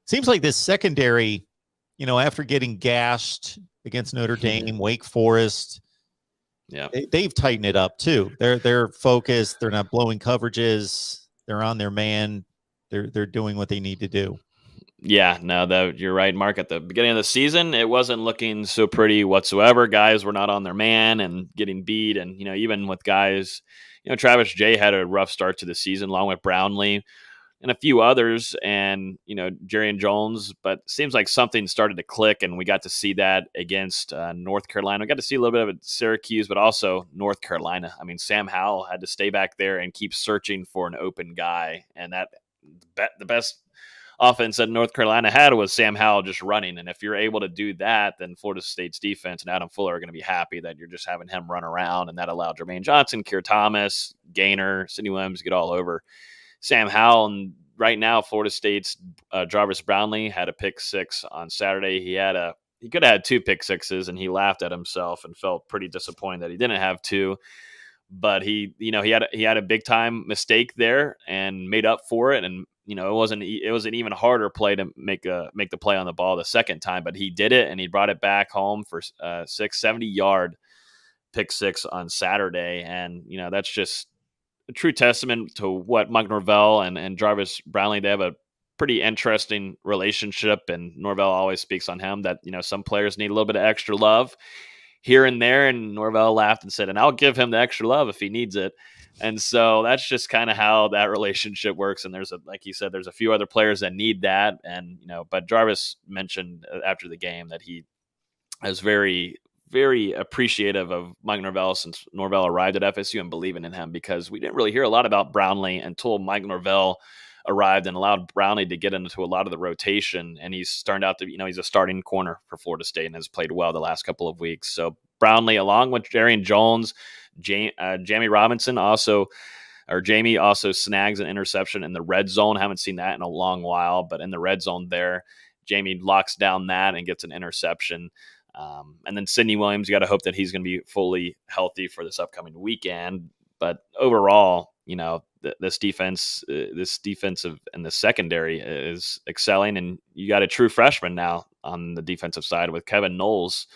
seems like this secondary, after getting gashed against Notre Dame, Wake Forest, they've tightened it up too. They're focused. They're not blowing coverages. They're on their man. They're doing what they need to do. Yeah, no, you're right, Mark. At the beginning of the season, it wasn't looking so pretty whatsoever. Guys were not on their man and getting beat. And, even with guys, Travis Jay had a rough start to the season, along with Brownlee and a few others, and, Jerry and Jones. But it seems like something started to click, and we got to see that against North Carolina. We got to see a little bit of it at Syracuse, but also North Carolina. I mean, Sam Howell had to stay back there and keep searching for an open guy. And the best offense that North Carolina had was Sam Howell just running. And if you're able to do that, then Florida State's defense and Adam Fuller are going to be happy that you're just having him run around. And that allowed Jermaine Johnson, Keir Thomas, Gaynor, Sidney Williams to get all over Sam Howell. And right now, Florida State's Jarvis Brownlee had a pick six on Saturday. He could have had 2 pick sixes, and he laughed at himself and felt pretty disappointed that he didn't have 2. But he had a big time mistake there and made up for it. And it was an even harder play to make the play on the ball the second time, but he did it, and he brought it back home for 670-yard pick six on Saturday. And that's just a true testament to what Mike Norvell and Jarvis Brownlee, they have a pretty interesting relationship, and Norvell always speaks on him that some players need a little bit of extra love here and there, and Norvell laughed and said, and I'll give him the extra love if he needs it. And so that's just kind of how that relationship works. And like you said, there's a few other players that need that. And, but Jarvis mentioned after the game that he is very, very appreciative of Mike Norvell since Norvell arrived at FSU and believing in him, because we didn't really hear a lot about Brownlee until Mike Norvell arrived and allowed Brownlee to get into a lot of the rotation. And he's turned out to be, he's a starting corner for Florida State and has played well the last couple of weeks. So Brownlee, along with Jerry and Jones, Jamie Robinson Jamie also snags an interception in the red zone. Haven't seen that in a long while, but in the red zone there, Jamie locks down that and gets an interception. And then Sidney Williams, you got to hope that he's going to be fully healthy for this upcoming weekend. But overall, this defensive and the secondary is excelling, and you got a true freshman now on the defensive side with Kevin Knowles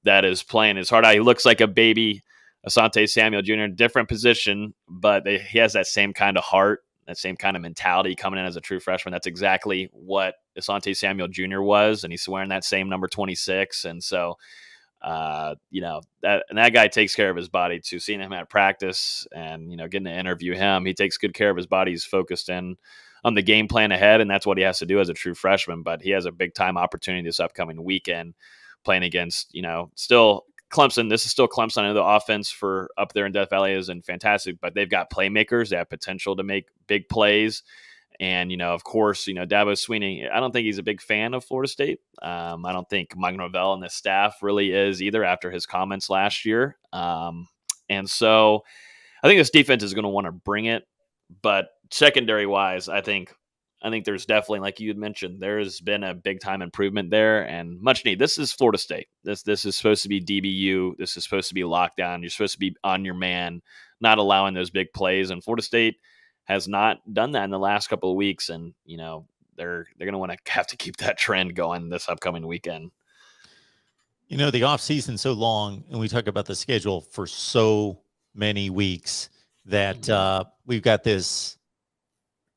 that is playing his heart out. He looks like a baby Asante Samuel Jr., different position, but he has that same kind of heart, that same kind of mentality coming in as a true freshman. That's exactly what Asante Samuel Jr. was, and he's wearing that same number 26. And so, that guy takes care of his body too. Seeing him at practice and, getting to interview him, he takes good care of his body. He's focused in on the game plan ahead, and that's what he has to do as a true freshman. But he has a big time opportunity this upcoming weekend playing against, still Clemson. This is still Clemson. I know the offense for up there in Death Valley isn't fantastic, but they've got playmakers. They have potential to make big plays. And, of course, Dabo Swinney, I don't think he's a big fan of Florida State. I don't think Mike Norvell and the staff really is either after his comments last year. And so I think this defense is going to want to bring it. But secondary wise, I think there's definitely, like you had mentioned, there's been a big time improvement there and much need. This is Florida State. This is supposed to be DBU. This is supposed to be lockdown. You're supposed to be on your man, not allowing those big plays. And Florida State has not done that in the last couple of weeks. And, they're going to want to have to keep that trend going this upcoming weekend. The offseason's so long, and we talk about the schedule for so many weeks that we've got this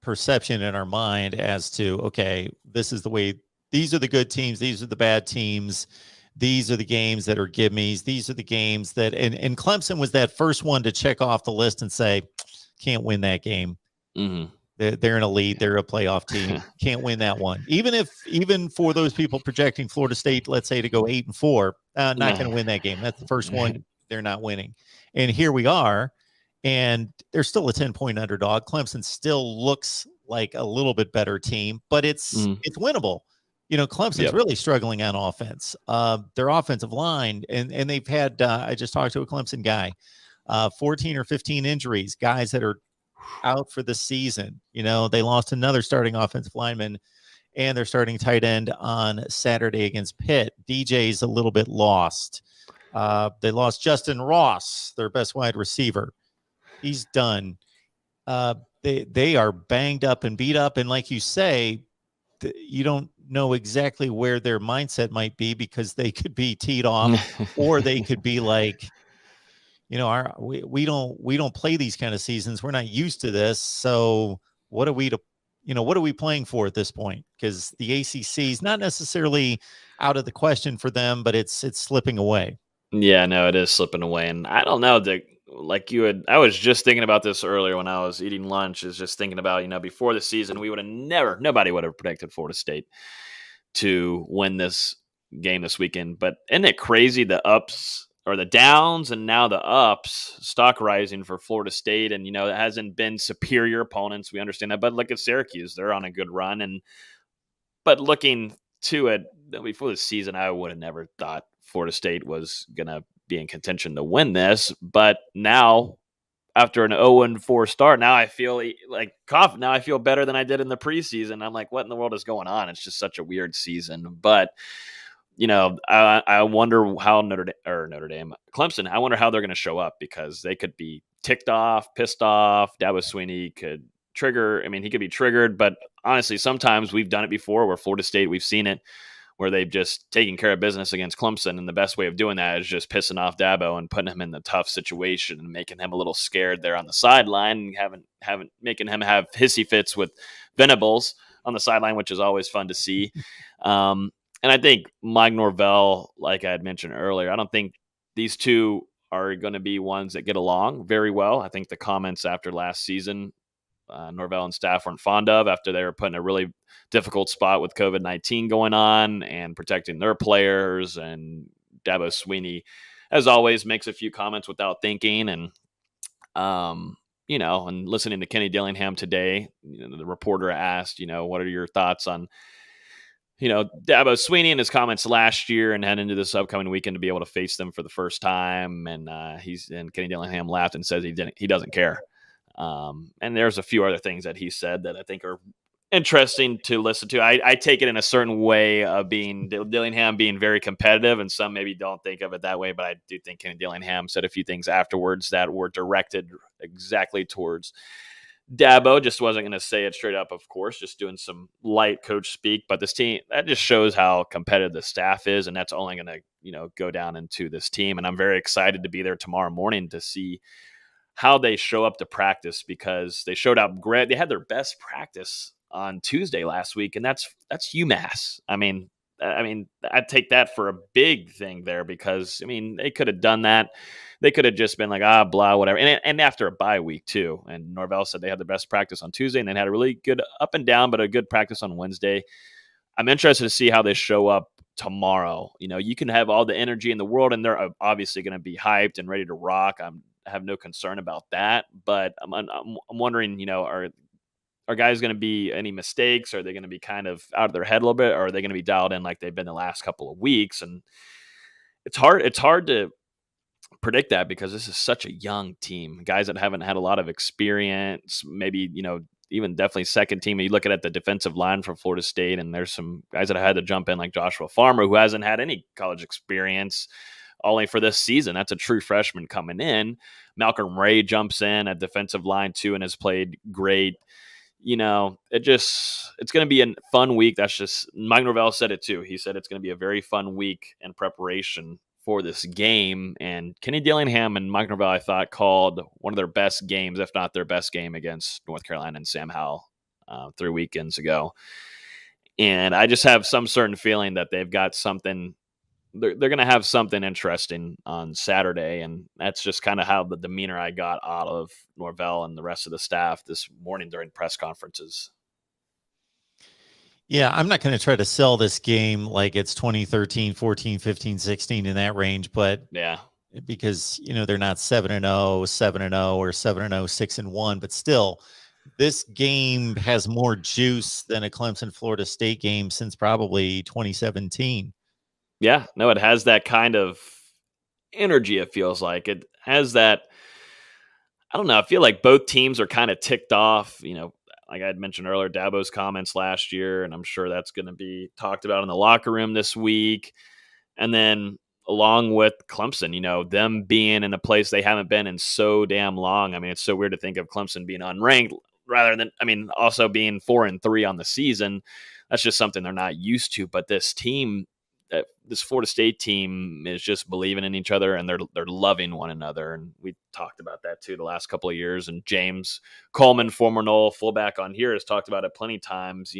perception in our mind as to, okay, this is the way, these are the good teams, these are the bad teams, these are the games that are gimmies, these are the games that, and Clemson was that first one to check off the list and say, can't win that game. Mm-hmm. They're an elite, they're a playoff team, can't win that one. Even for those people projecting Florida State, let's say, to go 8-4, not going to win that game. That's the first one they're not winning. And here we are, and they're still a 10-point underdog. Clemson still looks like a little bit better team, but it's winnable. Clemson's really struggling on offense. Their offensive line, and they've had, I just talked to a Clemson guy, 14 or 15 injuries, guys that are out for the season. They lost another starting offensive lineman and their starting tight end on Saturday against Pitt. DJ's a little bit lost. They lost Justin Ross, their best wide receiver. He's done. They are banged up and beat up. And like you say, you don't know exactly where their mindset might be, because they could be teed off, or they could be like, we don't play these kind of seasons. We're not used to this. So what are we playing for at this point? Because the ACC is not necessarily out of the question for them, but it's slipping away. Yeah, no, it is slipping away. And I don't know, I was just thinking about this earlier when I was eating lunch, is just thinking about, before the season, nobody would have predicted Florida State to win this game this weekend. But isn't it crazy, the ups or the downs and now the ups, stock rising for Florida State? And, it hasn't been superior opponents. We understand that. But look at Syracuse. They're on a good run. But looking to it before the season, I would have never thought Florida State was going to be in contention to win this. But now, after an 0-4 start, now I feel like confident. Now I feel better than I did in the preseason. I'm like, what in the world is going on? It's just such a weird season. But I wonder how Notre Dame, Clemson. I wonder how they're going to show up, because they could be ticked off, pissed off. Dabo Swinney could trigger. I mean, he could be triggered. But honestly, sometimes we've done it before, where Florida State, we've seen it, where they've just taken care of business against Clemson. And the best way of doing that is just pissing off Dabo and putting him in the tough situation and making him a little scared there on the sideline, and making him have hissy fits with Venables on the sideline, which is always fun to see. And I think Mike Norvell, like I had mentioned earlier, I don't think these two are going to be ones that get along very well. I think the comments after last season, Norvell and staff weren't fond of, after they were put in a really difficult spot with COVID-19 going on and protecting their players. And Dabo Swinney, as always, makes a few comments without thinking. And, and listening to Kenny Dillingham today, the reporter asked, what are your thoughts on, Dabo Swinney and his comments last year and heading into this upcoming weekend to be able to face them for the first time. And Kenny Dillingham laughed and says he doesn't care. And there's a few other things that he said that I think are interesting to listen to. I take it in a certain way of Dillingham being very competitive, and some maybe don't think of it that way, but I do think Kenny Dillingham said a few things afterwards that were directed exactly towards Dabo. Just wasn't going to say it straight up, of course, just doing some light coach speak. But this team, that just shows how competitive the staff is, and that's only going to go down into this team. And I'm very excited to be there tomorrow morning to see how they show up to practice, because they showed up great. They had their best practice on Tuesday last week, and that's UMass. I mean, I'd take that for a big thing there, because they could have done that. They could have just been like, blah, whatever. And after a bye week too. And Norvell said they had the best practice on Tuesday, and then had a really good up and down, but a good practice on Wednesday. I'm interested to see how they show up tomorrow. You can have all the energy in the world, and they're obviously going to be hyped and ready to rock. I have no concern about that, but I'm wondering, are guys going to be any mistakes? Are they going to be kind of out of their head a little bit, or are they going to be dialed in like they've been the last couple of weeks? And it's hard to predict that, because this is such a young team, guys that haven't had a lot of experience, maybe, even definitely second team. You look at the defensive line from Florida State, and there's some guys that have had to jump in, like Joshua Farmer, who hasn't had any college experience, only for this season. That's a true freshman coming in. Malcolm Ray jumps in at defensive line too, and has played great. It's going to be a fun week. That's just, Mike Norvell said it too. He said it's going to be a very fun week in preparation for this game. And Kenny Dillingham and Mike Norvell, I thought, called one of their best games, if not their best game, against North Carolina and Sam Howell 3 weekends ago. And I just have some certain feeling that they've got something. They're going to have something interesting on Saturday. And that's just kind of how the demeanor I got out of Norvell and the rest of the staff this morning during press conferences. Yeah, I'm not going to try to sell this game like it's 2013, 14, 15, 16 in that range, but yeah, because, they're not 7-0, 7-0, or 7-0, 6-1, but still, this game has more juice than a Clemson Florida State game since probably 2017. Yeah, no, it has that kind of energy. It feels like it has that. I don't know. I feel like both teams are kind of ticked off, like I had mentioned earlier, Dabo's comments last year, and I'm sure that's going to be talked about in the locker room this week. And then along with Clemson, them being in a place they haven't been in so damn long. It's so weird to think of Clemson being unranked rather than, also being 4-3 on the season. that's just something they're not used to. But this team, this Florida State team, is just believing in each other, and they're loving one another. And we talked about that too the last couple of years. And James Coleman, former Knoll fullback on here, has talked about it plenty of times.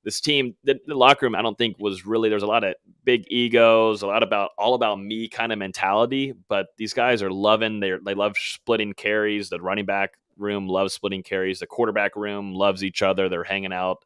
This team, the locker room, I don't think was really, there's a lot of big egos, a lot about all about me kind of mentality, but these guys are loving, they love splitting carries. The running back room loves splitting carries. The quarterback room loves each other. They're hanging out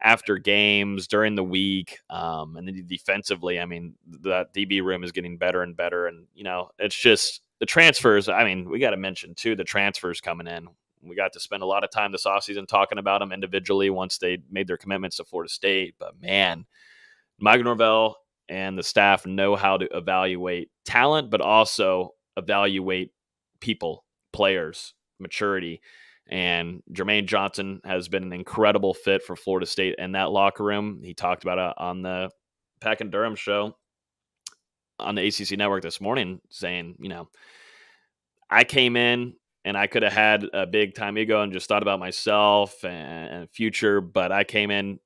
after games during the week. And then defensively, I mean, that DB room is getting better and better. And, it's just the transfers. I mean, we got to mention too, the transfers coming in. We got to spend a lot of time this offseason talking about them individually once they made their commitments to Florida State. But man, Mike Norvell and the staff know how to evaluate talent, but also evaluate people, players, maturity. And Jermaine Johnson has been an incredible fit for Florida State in that locker room. He talked about it on the Pack and Durham show on the ACC network this morning, saying, I came in and I could have had a big time ego and just thought about myself and future, but I came in,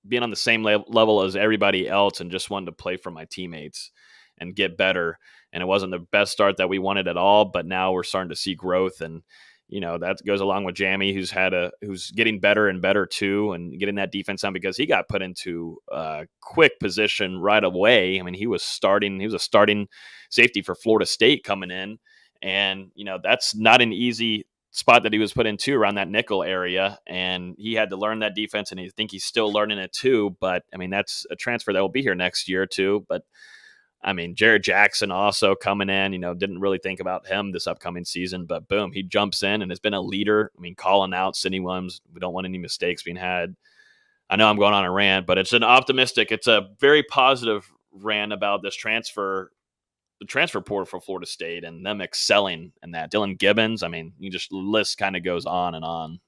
being on the same level as everybody else and just wanted to play for my teammates and get better. And it wasn't the best start that we wanted at all, but now we're starting to see growth. And, that goes along with Jamie, who's getting better and better too, and getting that defense on, because he got put into a quick position right away. I mean, he was a starting safety for Florida State coming in. And, that's not an easy spot that he was put into, around that nickel area. And he had to learn that defense, and I think he's still learning it too. But I mean, that's a transfer that will be here next year too. But I mean, Jared Jackson also coming in, didn't really think about him this upcoming season, but boom, he jumps in and has been a leader. I mean, calling out Sidney Williams. We don't want any mistakes being had. I know I'm going on a rant, but it's a very positive rant about this transfer, the transfer portal for Florida State and them excelling in that. Dylan Gibbons, I mean, the list kind of goes on and on.